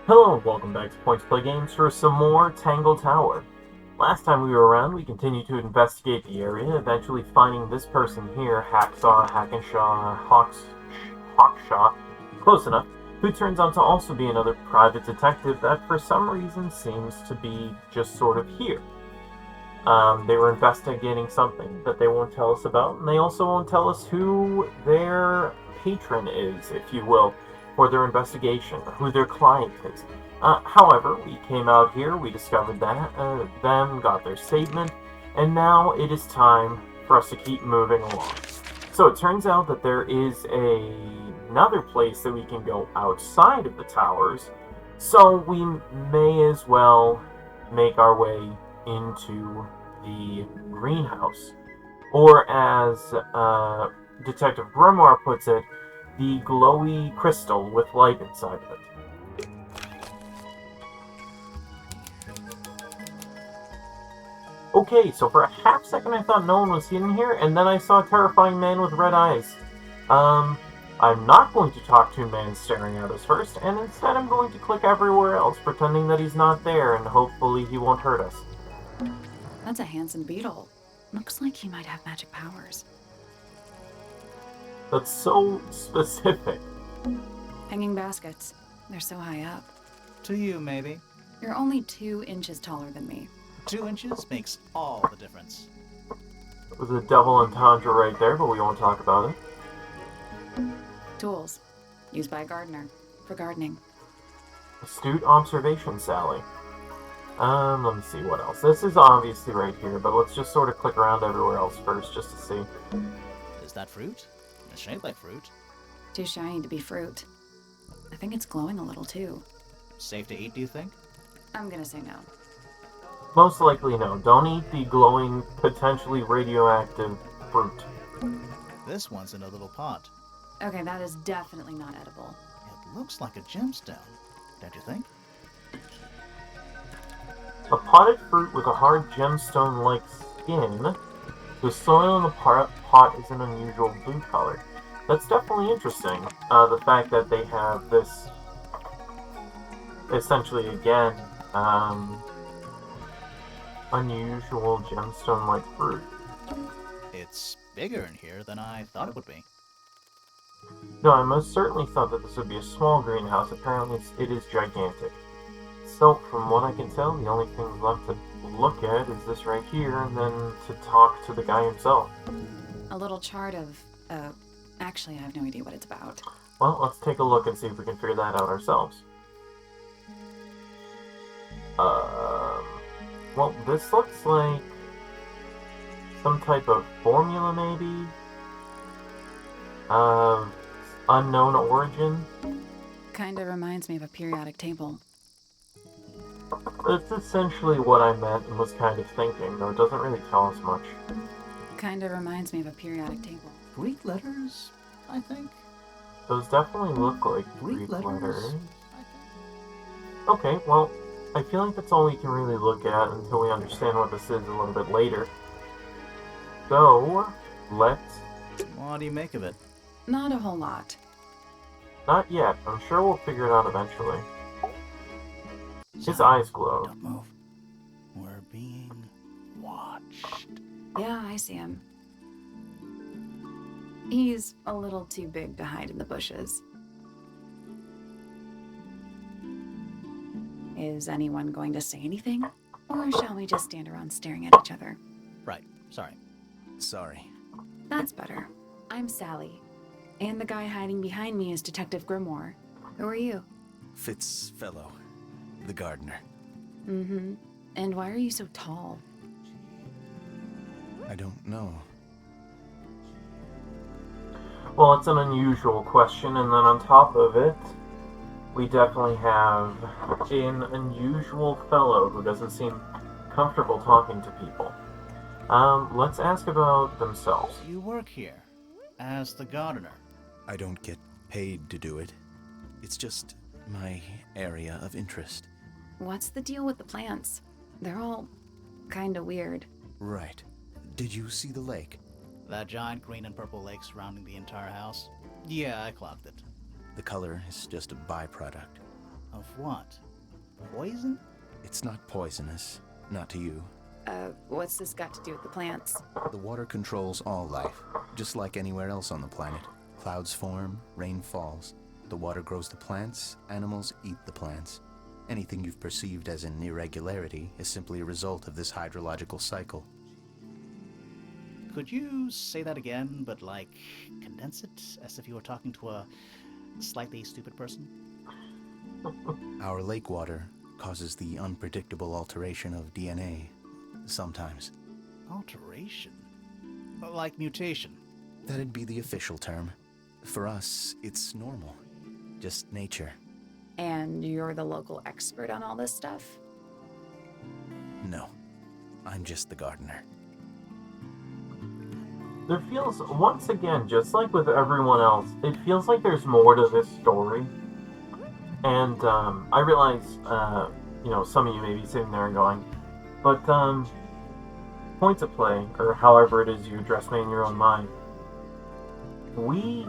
Hello and welcome back to Point to Play Games for some more Tangle Tower. Last time we were around, we continued to investigate the area, eventually finding this person here, Hawkshaw, close enough, who turns out to also be another private detective that for some reason seems to be just sort of here. They were investigating something that they won't tell us about, and they also won't tell us who their patron is, if you will, for their investigation, who their client is. However, we came out here, we discovered them, got their statement, and now it is time for us to keep moving along. So it turns out that there is another place that we can go outside of the towers, so we may as well make our way into the greenhouse. Or as Detective Grimoire puts it, the glowy crystal with light inside of it. Okay, so for a half second I thought no one was hidden here, and then I saw a terrifying man with red eyes. I'm not going to talk to a man staring at us first, and instead I'm going to click everywhere else, pretending that he's not there, and hopefully he won't hurt us. That's a handsome beetle. Looks like he might have magic powers. That's so specific. Hanging baskets. They're so high up. To you, maybe. You're only 2 inches taller than me. 2 inches makes all the difference. It was a double entendre right there, but we won't talk about it. Tools. Used by a gardener. For gardening. Astute observation, Sally. Let me see what else. This is obviously right here, but let's just sort of click around everywhere else first, just to see. Is that fruit? It's shaped like fruit. Too shiny to be fruit. I think it's glowing a little too. Safe to eat, do you think? I'm gonna say no. Most likely no. Don't eat the glowing, potentially radioactive fruit. This one's in a little pot. Okay, that is definitely not edible. It looks like a gemstone, don't you think? A potted fruit with a hard gemstone-like skin. The soil in the pot is an unusual blue color. That's definitely interesting. The fact that they have this, essentially again, unusual gemstone-like fruit. It's bigger in here than I thought it would be. No, I most certainly thought that this would be a small greenhouse. Apparently it is gigantic. So, from what I can tell, the only thing left to look at is this right here, and then to talk to the guy himself. A little chart of, actually I have no idea what it's about. Well, let's take a look and see if we can figure that out ourselves. Well, this looks like some type of formula, maybe? Of unknown origin? Kinda reminds me of a periodic table. That's essentially what I meant and was kind of thinking, though it doesn't really tell us much. Kinda reminds me of a periodic table. Greek letters, I think? Those definitely look like Greek letters. Okay, well, I feel like that's all we can really look at until we understand what this is a little bit later. So, let's... What do you make of it? Not a whole lot. Not yet. I'm sure we'll figure it out eventually. His eyes glow. Don't move. We're being watched. Yeah, I see him. He's a little too big to hide in the bushes. Is anyone going to say anything? Or shall we just stand around staring at each other? Right, sorry. Sorry. That's better. I'm Sally. And the guy hiding behind me is Detective Grimoire. Who are you? Fitzfellow, the gardener. Mm-hmm. And why are you so tall? I don't know. Well, it's an unusual question, and then on top of it, we definitely have an unusual fellow who doesn't seem comfortable talking to people. Let's ask about themselves. You work here as the gardener. I don't get paid to do it. It's just my area of interest. What's the deal with the plants? They're all kinda weird. Right. Did you see the lake? That giant green and purple lake surrounding the entire house? Yeah, I clocked it. The color is just a byproduct. Of what? Poison? It's not poisonous. Not to you. What's this got to do with the plants? The water controls all life, just like anywhere else on the planet. Clouds form, rain falls. The water grows the plants, animals eat the plants. Anything you've perceived as an irregularity is simply a result of this hydrological cycle. Could you say that again, but like condense it as if you were talking to a slightly stupid person? Our lake water causes the unpredictable alteration of DNA, sometimes. Alteration? Like mutation? That'd be the official term. For us, it's normal. Just nature. And you're the local expert on all this stuff? No. I'm just the gardener. There feels, once again, just like with everyone else, it feels like there's more to this story. And I realize, some of you may be sitting there and going, but points at play, or however it is you address me in your own mind. We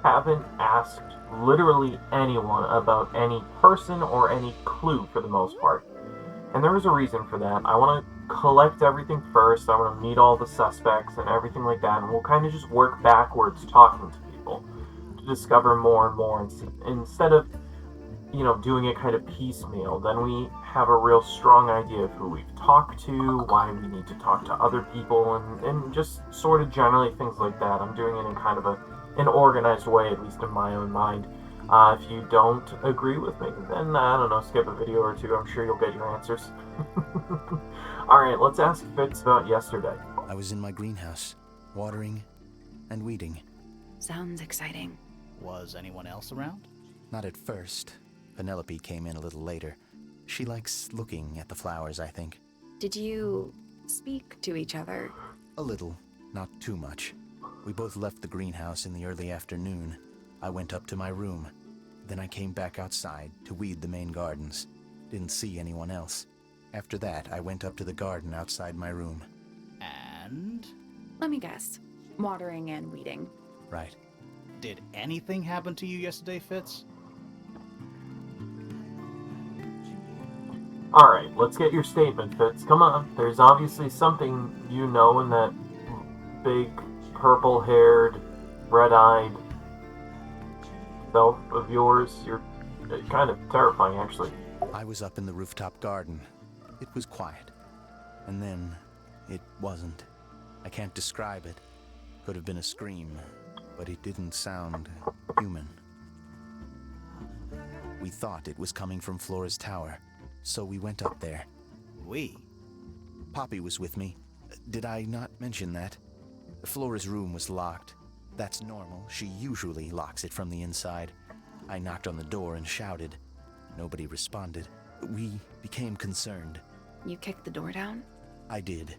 haven't asked literally anyone about any person or any clue for the most part. And there was a reason for that. I want to collect everything first. I want to meet all the suspects and everything like that. And we'll kind of just work backwards talking to people to discover more and more. Instead of, doing it kind of piecemeal, then we have a real strong idea of who we've talked to, why we need to talk to other people, and just sort of generally things like that. I'm doing it in kind of an organized way, at least in my own mind. If you don't agree with me, then, I don't know, skip a video or two. I'm sure you'll get your answers. Alright, let's ask Fitz about yesterday. I was in my greenhouse, watering and weeding. Sounds exciting. Was anyone else around? Not at first. Penelope came in a little later. She likes looking at the flowers, I think. Did you speak to each other? A little, not too much. We both left the greenhouse in the early afternoon. I went up to my room. Then I came back outside to weed the main gardens. Didn't see anyone else. After that, I went up to the garden outside my room. And? Let me guess. Watering and weeding. Right. Did anything happen to you yesterday, Fitz? Alright, let's get your statement, Fitz. Come on. There's obviously something you know in that big, purple-haired, red-eyed self of yours. You're kind of terrifying, actually. I was up in the rooftop garden. It was quiet. And then, it wasn't. I can't describe it. Could have been a scream, but it didn't sound human. We thought it was coming from Flora's tower, so we went up there. We? Poppy was with me. Did I not mention that? Flora's room was locked. That's normal. She usually locks it from the inside. I knocked on the door and shouted. Nobody responded. We became concerned. You kicked the door down? I did.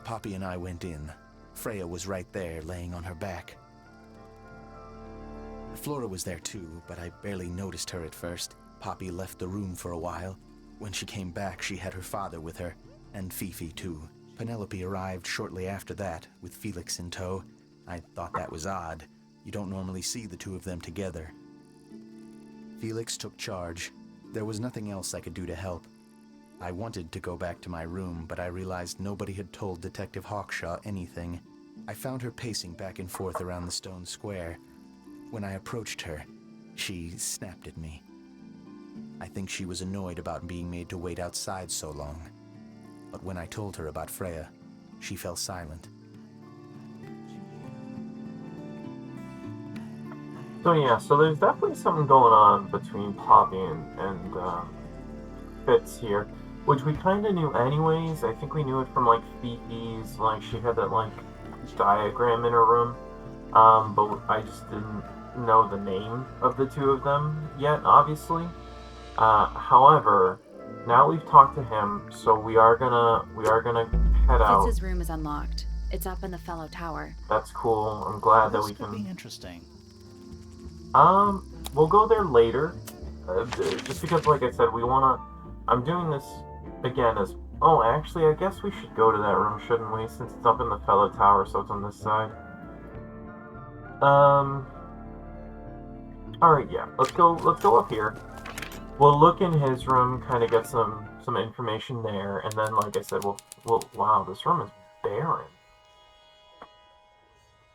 Poppy and I went in. Freya was right there, laying on her back. Flora was there too, but I barely noticed her at first. Poppy left the room for a while. When she came back, she had her father with her, and Fifi too. Penelope arrived shortly after that, with Felix in tow. I thought that was odd. You don't normally see the two of them together. Felix took charge. There was nothing else I could do to help. I wanted to go back to my room, but I realized nobody had told Detective Hawkshaw anything. I found her pacing back and forth around the stone square. When I approached her, she snapped at me. I think she was annoyed about being made to wait outside so long. But when I told her about Freya, she fell silent. So there's definitely something going on between Poppy and Fitz here, which we kind of knew anyways. I think we knew it from like Fifi's, like she had that like diagram in her room, but I just didn't know the name of the two of them yet, obviously. However, now we've talked to him, so we are gonna head out. Fitz's room is unlocked. It's up in the fellow tower. That's cool. I'm glad that This we could can. be interesting. We'll go there later. Just because, like I said, I'm doing this again as. Oh, actually, I guess we should go to that room, shouldn't we? Since it's up in the fellow tower, so it's on this side. Alright, yeah. Let's go up here. we'll look in his room, kind of get some information there, and then, like I said, we'll wow, this room is barren.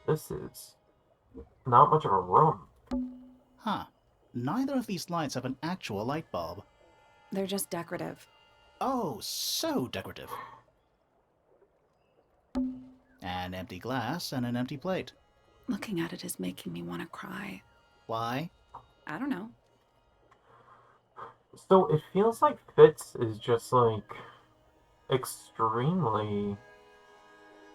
This is not much of a room. Huh. Neither of these lights have an actual light bulb. They're just decorative. Oh, so decorative. An empty glass and an empty plate. Looking at it is making me want to cry. Why? I don't know. So it feels like Fitz is just like extremely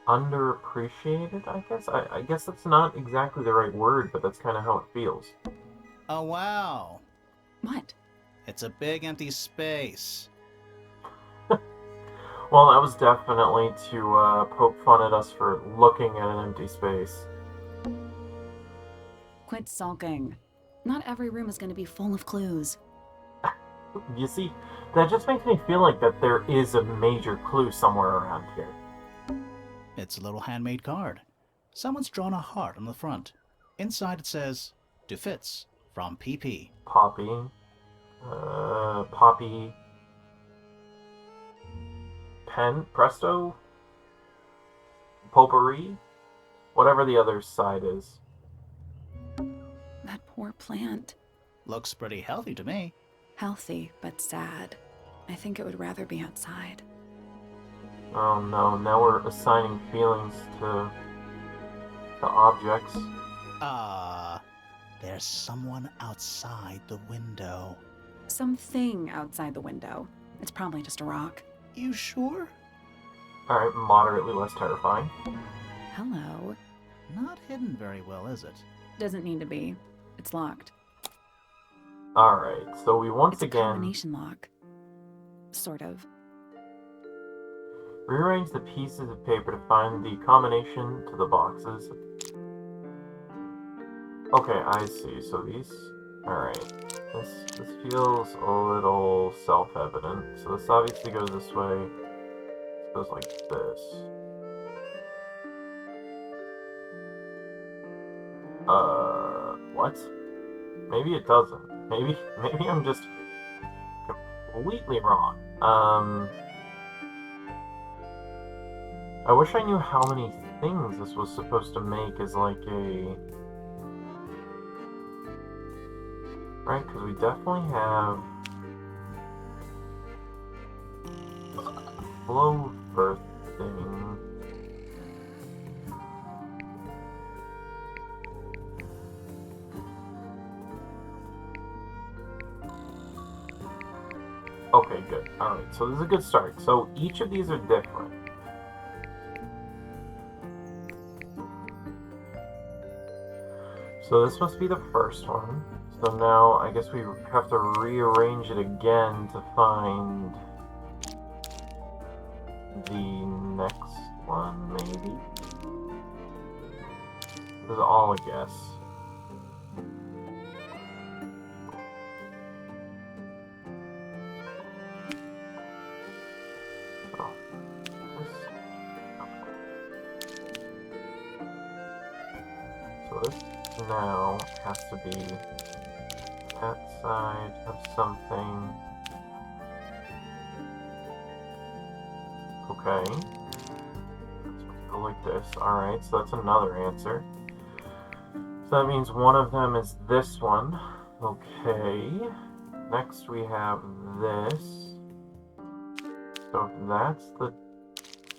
underappreciated, I guess. I guess that's not exactly the right word, but that's kind of how it feels. Oh, wow. What? It's a big empty space. Well, that was definitely to poke fun at us for looking at an empty space. Quit sulking. Not every room is going to be full of clues. You see, that just makes me feel like that there is a major clue somewhere around here. It's a little handmade card. Someone's drawn a heart on the front. Inside it says, "To Fitz, from PP." Poppy. Poppy. Pen? Presto? Potpourri? Whatever the other side is. That poor plant. Looks pretty healthy to me. Healthy, but sad. I think it would rather be outside. Oh no, now we're assigning feelings to objects. There's someone outside the window. Something outside the window. It's probably just a rock. You sure? Alright, moderately less terrifying. Hello. Not hidden very well, is it? Doesn't need to be. It's locked. Alright, so we once It's a again combination lock. Sort of. rearrange the pieces of paper to find the combination to the boxes. Okay, I see. So these... Alright. This feels a little self-evident. So this obviously goes this way. This goes like this. What? Maybe it doesn't. Maybe I'm just completely wrong. I wish I knew how many things this was supposed to make as like a... Right, because we definitely have flow birth thing. Okay, good. Alright, so this is a good start. So each of these are different. So this must be the first one. So now I guess we have to rearrange it again to find the next one, maybe? This is all a guess. Oh, so this now has to be that side of something. Okay. Let's go like this. Alright, so that's another answer. So that means one of them is this one. Okay. Next we have this. So if that's the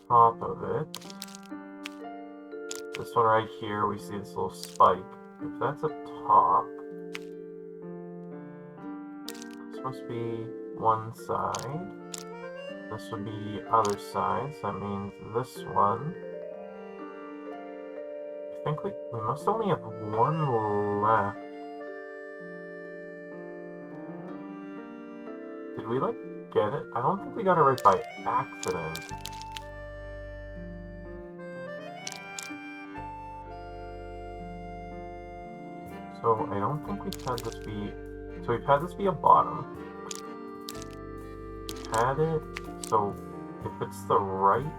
top of it. This one right here, we see this little spike. If that's a top, this must be one side. This would be the other side, so that means this one. I think we must only have one left. Did we, like, get it? I don't think we got it right by accident. So I don't think we've had this be... So we've had this be a bottom. Had it... So if it's the right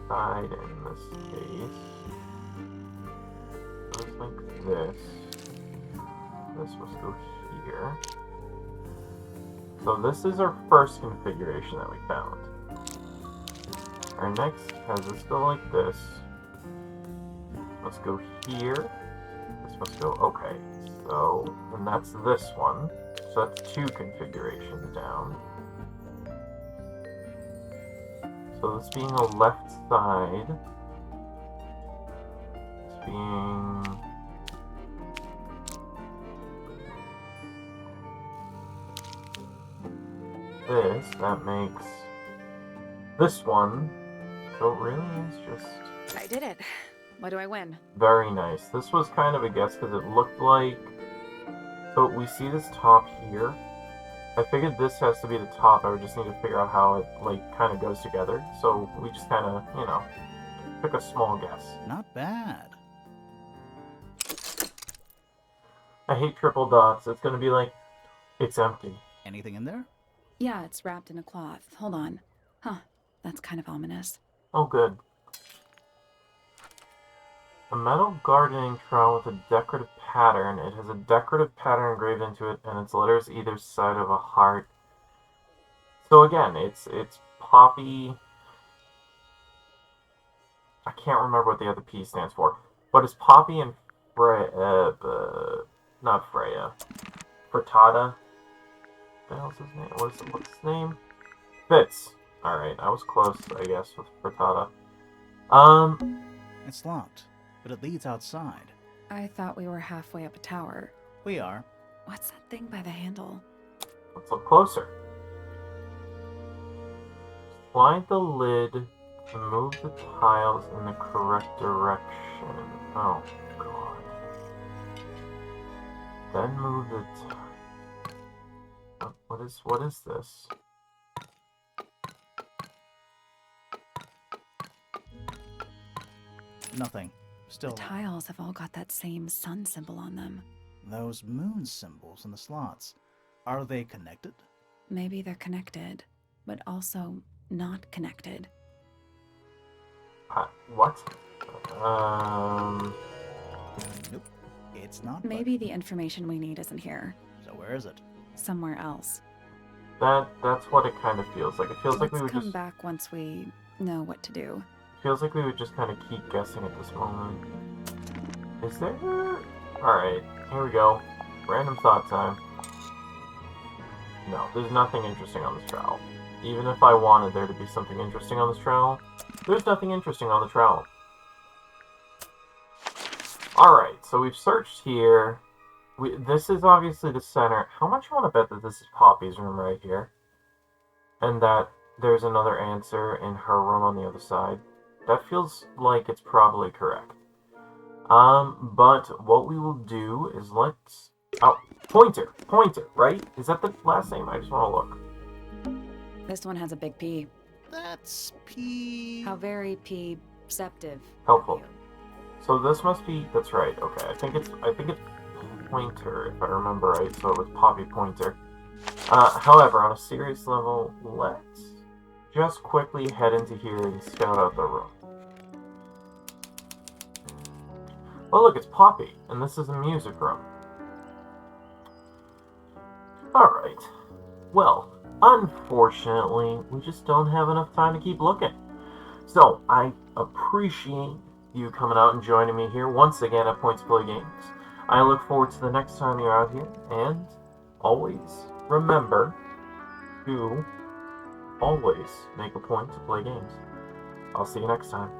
side in this case... So it's like this. This must go here. So this is our first configuration that we found. Our next has this go like this. Let's go here. This must go, okay. So, and that's this one. So that's 2 configurations down. So this being the left side. This being... this, that makes this one. So it really is just... I did it. What do I win? very nice. This was kind of a guess because it looked like... so we see this top here. I figured this has to be the top. I would just need to figure out how it, like, kind of goes together. So we just kind of, you know, took a small guess. Not bad. I hate triple dots. It's going to be like, it's empty. Anything in there? Yeah, it's wrapped in a cloth. Hold on. Huh, that's kind of ominous. Oh, good. A metal gardening trowel with a decorative pattern. It has a decorative pattern engraved into it, and its letters either side of a heart. So again, it's Poppy. I can't remember what the other P stands for, but it's Poppy and Freya. Not Freya. Frittata. What the hell's his name? What's his name? Fitz. All right, I was close, I guess, with Frittata. It's locked, but it leads outside. I thought we were halfway up a tower. We are. What's that thing by the handle? Let's look closer. Slide the lid to move the tiles in the correct direction. Oh, God. Then move the what is this? Nothing. Still, The tiles have all got that same sun symbol on them. those moon symbols in the slots. Are they connected? Maybe they're connected, but also not connected. What? Nope. It's not. but- Maybe the information we need isn't here. So where is it? Somewhere else. That's what it kind of feels like. It feels like Let's we would come just back once we know what to do. feels like we would just kind of keep guessing at this moment. Is there? All right, here we go. Random thought time. No, there's nothing interesting on this trowel. Even if I wanted there to be something interesting on this trowel, there's nothing interesting on the trowel. Alright, so we've searched here. This is obviously the center. How much you want to bet that this is Poppy's room right here? And that there's another answer in her room on the other side? That feels like it's probably correct. But what we will do is let's... oh, Pointer, right? Is that the last name? I just want to look. This one has a big P. That's P. How very P-ceptive. Helpful. So this must be... that's right, okay. I think it's Pointer, if I remember right, so it was Poppy Pointer. However, on a serious level, let's just quickly head into here and scout out the room. Oh look, it's Poppy, and this is a music room. Alright. Well, unfortunately, we just don't have enough time to keep looking. So, I appreciate you coming out and joining me here once again at Points Play Games. I look forward to the next time you're out here, and always remember to always make a point to play games. I'll see you next time.